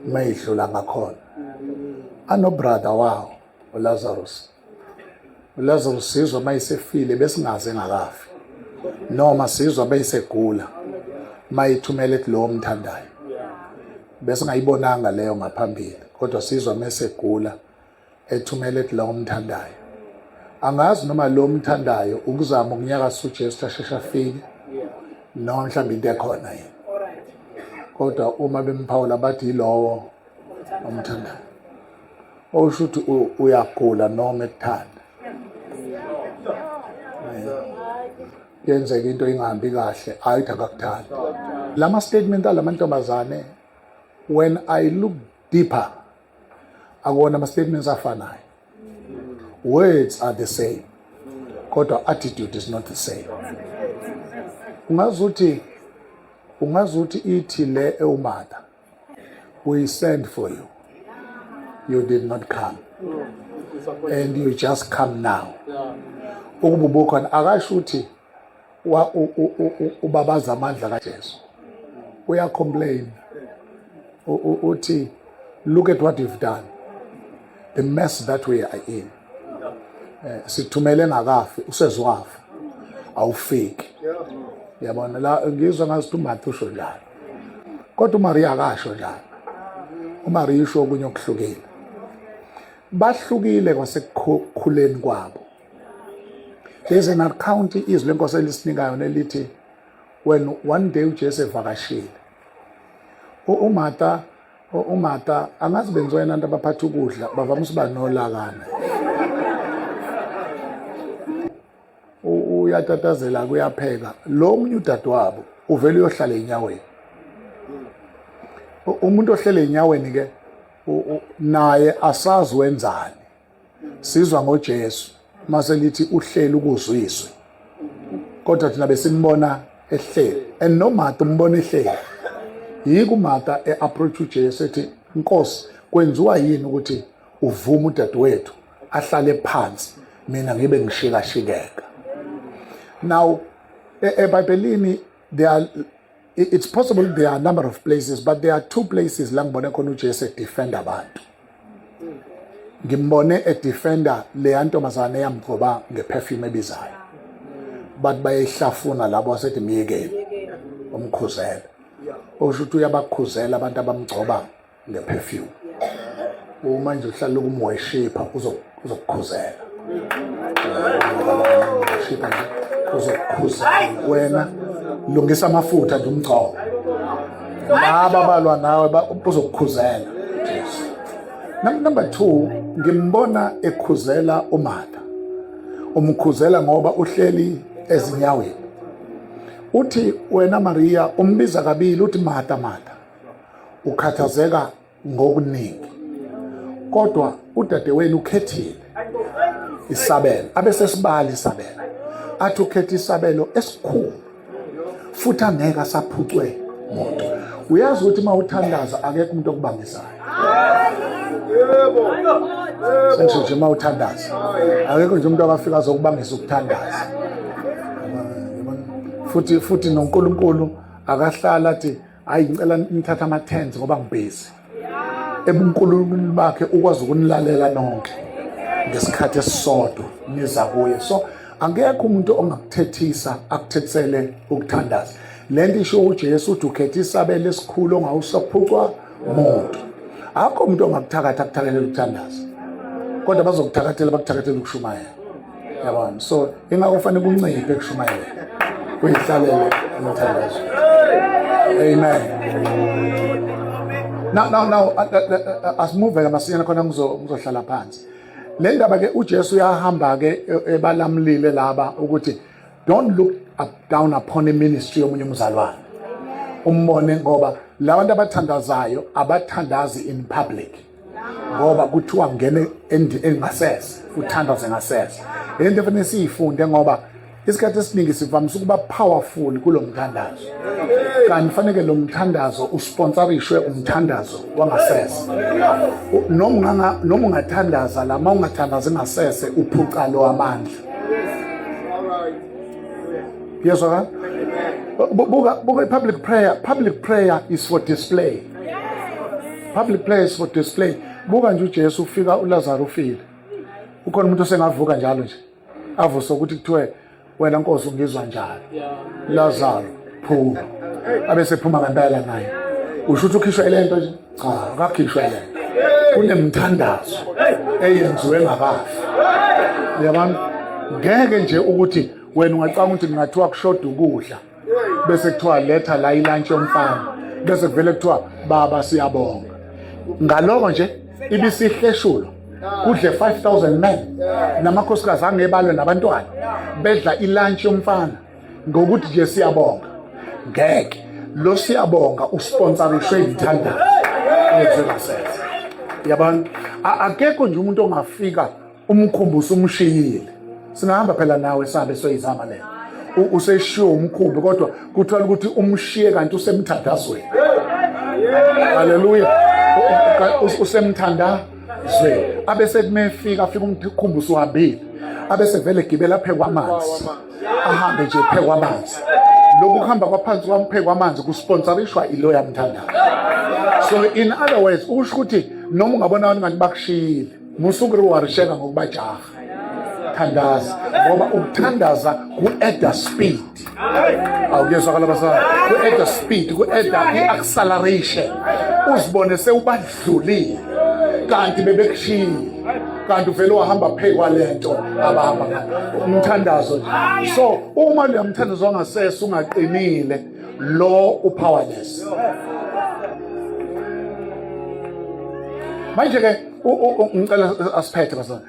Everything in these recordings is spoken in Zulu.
mayidlula ngakhona. Anobrother wawo uLazarus sizwa mayisefile besingaze ngakafi, noma sizwa bayisegula mayithumele ethi lo mthandayo, bese ngayibonanga leyo ngaphambili, kodwa sizwa mesegula ethumele ethi lo mthandayo. Angazi noma lo mthandayo ukuzama ukunyakasa uJesu asheshe afike noma mhlawumbe into ekhona yini, kodwa uma bemphawula bathi yilowo omthandayo, okusho ukuthi uyagula noma ekuthanda. Yenzeka into ingahambi kahle ayithi akakuthandi. Lama statement alamantombazane, when I look deeper, akuwona ama statements afanayo. Words are the same, kodwa attitude is not the same. Ungazuthi ithi le eUmartha, we sent for you, you did not come, and you just come now. Ukububukhona akasho ukuthi ubabaza amandla kaJesu. Uya complain uthi, look at what you've done, the mess that we are in. Sithumele ngakafi usezwafa awufiki. Yabona la ngizwa ngathi uMartha usho njalo, kodwa uMaria akasho njalo. uMaria usho okunye okuhlukile. Bahlukile kwasekukhuleni kwabo. There's an account izwi lenkosi elisinika yona elithi, when one day uJesu evakashile, uMartha angazi benziwa yena abantu abaphatha ukudla bavamisa uba nolakana. Uyatatazela kuyapheka, lo munye udadewabo uvela uyohlala enyaweni. Umuntu ohlele enyaweni ke naye asazi wenzani. Sizwa ngoJesu mase lithi uhleli ukuzwiswe, kodwa thina besimbona ehleli, and no Martha umbona ehleli. Yiko uMartha approach uJesu ethi, Nkosi, kwenziwa yini ukuthi uvuma udadewethu ahlale phansi mina ngibe ngishikashikeka? Now, eBhayibhelini it's possible there are a number of places, but there are two places la ngibone khona uJesu defend abantu. Ngimbone edefender le ntombazane eyamgcoba ngeperfume ebizayo, but bayehlafuna labo asethi miyekeni umkhuzela. Osho ukuthi uyabakhuzela abantu abamgcoba ngeperfume. Uma nje uhlala ukumworshipa uzokukhuzela. Uzokukhuzela wena, lungisa amafutha nje umgcobo. Laba balwa nawe uzokukhuzela. Number 2, ngimbona ekhuzela uMartha. Umkhuzela ngoba uhleli ezinyaweni. Uthi wena Maria umbiza kabili uthi Martha, ukhathazeka ngokuningi, kodwa udadewenu ukhethile isabelo. Abese sibali isabelo, athi ukhetha isabelo esikhulu futhi angeke asaphucwe umuntu. Uyazi ukuthi mawuthandaza akekho umuntu okubangisayo. Yebo. Senje mawuthandaza akekho nje umuntu abafika azokubangisa ukuthandaza. Futhi noNkulunkulu akahlala athi hayi ngicela nithatha ama-10 ngoba ngibhizi. EbuNkulunkulu bakhe ukwazi ukunilalela nonke ngesikhathi esisodwa niza kuye. So angekho umuntu ongakuthethisa akuthethisele ukuthandaza. Lento isho uJesu uthi ukhetha isabelo esikhulu ongawusaphucwa umuntu. Akho umuntu ongakuthakatha akuthakathela ukuthandaza, kodwa bazokuthakathela bakuthakathela ukushumayela. Yabona, so ingakufanele kunciphe kushumayela, uyihlalele umthandazo. Amen. Now asimuveke masinyana khona ngizohlala phansi. Le ndaba ke uJesu uyahamba ke ebalamlile laba ukuthi don't look down upon a ministry yomunye umzalwane. Umbone ngoba labantu abathandazayo abathandazi in public, ngoba kuthiwa ngene engasese uthandaze ngasese. Lento efanele siyifunde ngoba isikhathi esiningi sivamisa ukuba powerful kulo mthandazo, kanti fanele lo mthandazo usponsorishwe umthandazo wangasese. Noma ungathandaza lama ungathandazi ngasese uphuca lo amandla. Yezwa? Buka public prayer is for display. public place for display. Buka nje uJesu ufika uLazarus ufile. Ukhona umuntu osengavuka njalo nje. Avuse ukuthi kuthiwe wena Nkosi ungizwa njalo. Lazarus phuma. Abese phuma ngempela naye. Usho ukuthi ukhishwa ilento nje? Cha, akakhishwa ilento. Kunemthandazo eyenziwe ngabafi. Yabona? Ngeke nje ukuthi wena ungacanga ukuthi ngingathiwa kushoda ukudla bese kuthiwa letha la ilunch yomfana bese kuvele kuthiwa baba siyabonga. Ngaloko nje ibisihleshulwa kudle 5,000 men namakhosikazi angebalwe nabantwana bedla ilunch yomfana ngokuthi nje siyabonga. Ngeke lo siyabonga usponsorishwe imthandazo yezelasese. Yabona? Akekho nje umuntu ongafika umkhumbuzo umshiyile. Singahamba phela nawe sabe soyizama le. Useshiwo umkhumbi kodwa kuthola ukuthi umshiye kanti usemthandazweni. Haleluya. Usemthandazweni. Abese kumefika afika umkhumbuzo wabili. Abese vele gibela phe kwamanzi. Ahambe nje phe kwamanzi. Lokhu kuhamba kwaphansi kwamphe kwamanzi kusponsorishwa ilo yamthandazo. So in other words usho ukuthi noma ungabona ngathi bakushiyile musukuri warisheka ngokubajaha. Thandaza ngoba ukuthandaza ku-add speed. Awuyezwakala basana? Ku-add speed, ku-add i-acceleration. Uzibone sewubadlulile kanti bebekushiyile kanti uvele wahamba phe kwalento abahamba ngayo umthandazo nje. So uma lo mthandazo wangasese ungaqinile lo upowerless. Manje ke ngicela asiphethe basana.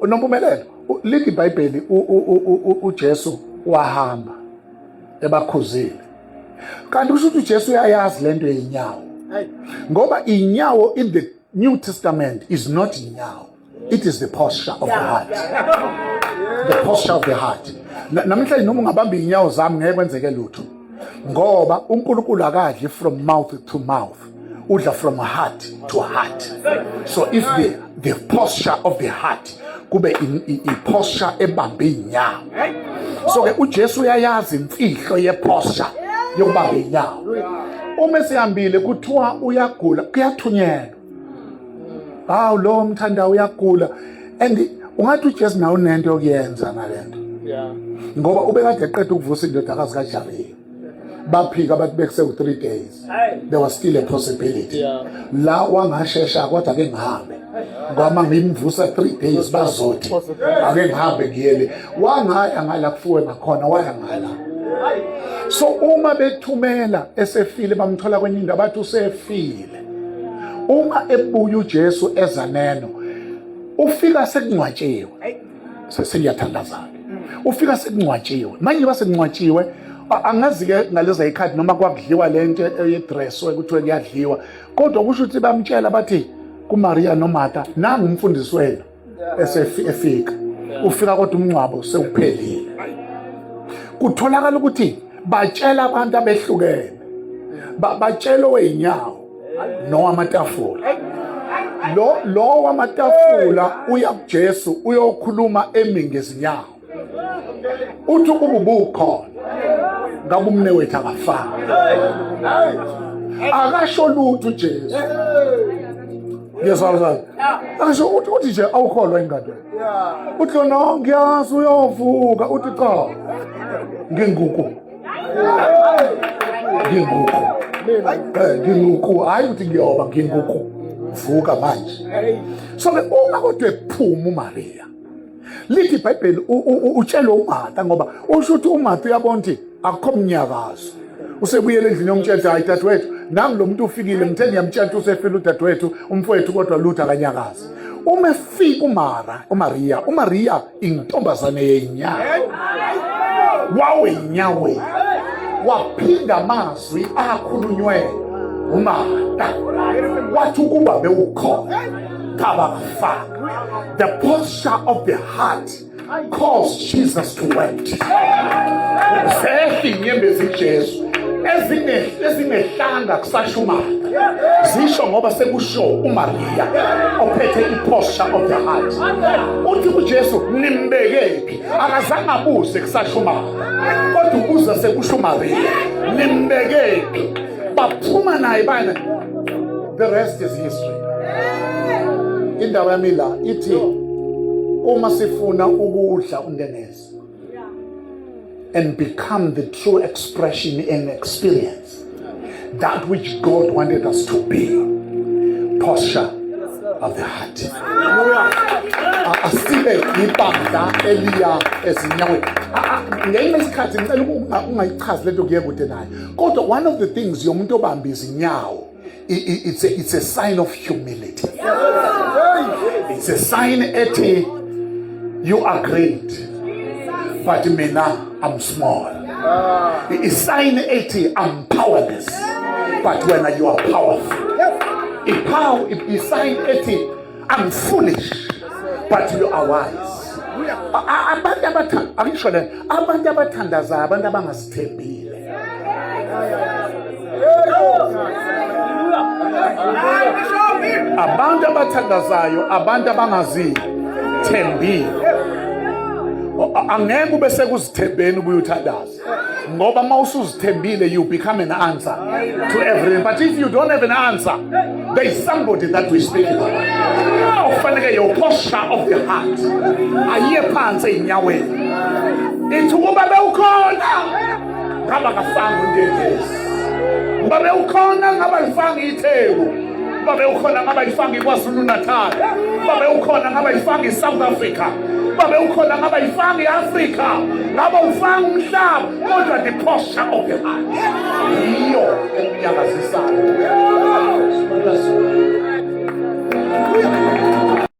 Nompumelelo lithi iBhayibheli uJesu wahamba ebakhuzile. Kanti kusho ukuthi uJesu uyayazi lento yeinyawo. Ngoba inyawo in the New Testament is not inyawo. It is the posture of the heart. The posture of the heart. Namhlanje noma ungabamba inyawo zami ngeke kwenzeke lutho. Ngoba uNkulunkulu akadli from mouth to mouth. Udla from heart to heart. So if the posture of the heart kube posture ebambe inyawo. So ke uJesu uyayazi imfihlo yeposture yokubamba inyawo. Uma sihambile kuthiwa uyagula kuyathunyelwa. Hawu lo mthanda uyagula and ungathi uJesu nawo unento yokuyenza ngalento. Ngoba ubekade eqeda ukuvusa indodakazi kaJariyeli. Baphika bathi bekuse 3 days. There was still a possibility. La wangashesha kodwa ke ngihambe. Ngoba ngimvusa 3 days bazothi ake ngihambe ngiyele. Wangaya ngala kufuwe ngakhona waya ngala. So uma bethumela esefile bamthola kwenye indawo bathi usefile. Uma ebuya uJesu ezaneno ufika sekungcwatshiwe. Sesiyathandaza. Ufika sekungcwatshiwe. Manje basekungcwatshiwe angazi ke ngaleza ikhadi noma kwakudliwa lento yedresswe kuthiwe kuyadliwa kodwa kusho ukuthi bamtshela bathi kuMaria noMartha nangu umfundisi wenu efika ufika kodwa umncwabo sewuphelile. Kutholakala ukuthi batshela abantu abehlukene batshelo weinyawo nowamatafula lo wamatafula uya kuJesu uyokhuluma emingezinyawo uthi kububukhona ngabe umne wethu akafana akasho lutho uJesu yezalazala akasho uthi nje awukholwa ingadi uthi no ngiyazi uyovuka uthi cha nginguku hayi uthi ngiyoba nginguku vuka manje. So ke uma kodwa ephuma uMaria lithi iBhayibheli utshela uMartha ngoba usho ukuthi uMartha uyabona ukuthi akukho mnyakazo usebuyele endlini yomtshela hayi dadewethu nami lo muntu ufikile ngithe ngiyamtshela ukuthi usefile udadewethu umfowethu kodwa lutho akanyakazi. Uma efika uMaria intombazane yenyawo wawenyawe waphinda amazwi akhulunywe uMartha wathi ukuba bewukhona kabafaka. The posture of the heart caused Jesus to wept. Sehinyembezi Jesu ezinehlanga kusashumana zisho ngoba sekusho uMaria ophethe iposture of the heart. Uthi kuJesu nimbekephi akazange abuze kusashumana kodwa ubuza sekusho uMaria nimbekephi. Baphuma naye bana The rest is history. Indawo yami la ithi uma sifuna ukudla undengezi and become the true expression and experience that which God wanted us to be, posture of the heart. Asile ibandla eliya ezinyaweni. Ngenye isikhathi ngicela ungayichazi lento kuye kude nayo. Kodwa one of the things yomuntu obamba izinyawo, it's a sign of humility. It's a sign ethi you are great, but mina I'm small. It's a sign ethi I'm powerless, but when you are powerful. It's a sign ethi I'm foolish, but you are wise. Abantu abathandaza abantu abangasithembile. Abantu abathandazayo abantu abangazithembile. Angeke ube sekuzithembeni ubuye uthandaze. Ngoba mawusuzithembile you become an answer to everything. But if you don't have an answer, there is somebody that we speak about. Ufanele your posture of the heart. Ayiye phansi enyaweni. Ithi ukuba bewukhona ngaba kafanga undengezi. Ngoba bewukhona ngaba lifanga itheku. Ngoba bewukhona ngaba lifanga iKwaZulu Natal. Ngoba bewukhona ngaba lifanga iSouth Africa. Babe ukhona ngaba yifanga iAfrika, ngaba ufanga umhlaba, kodwa the posture of the heart yiyo emnyakazisayo.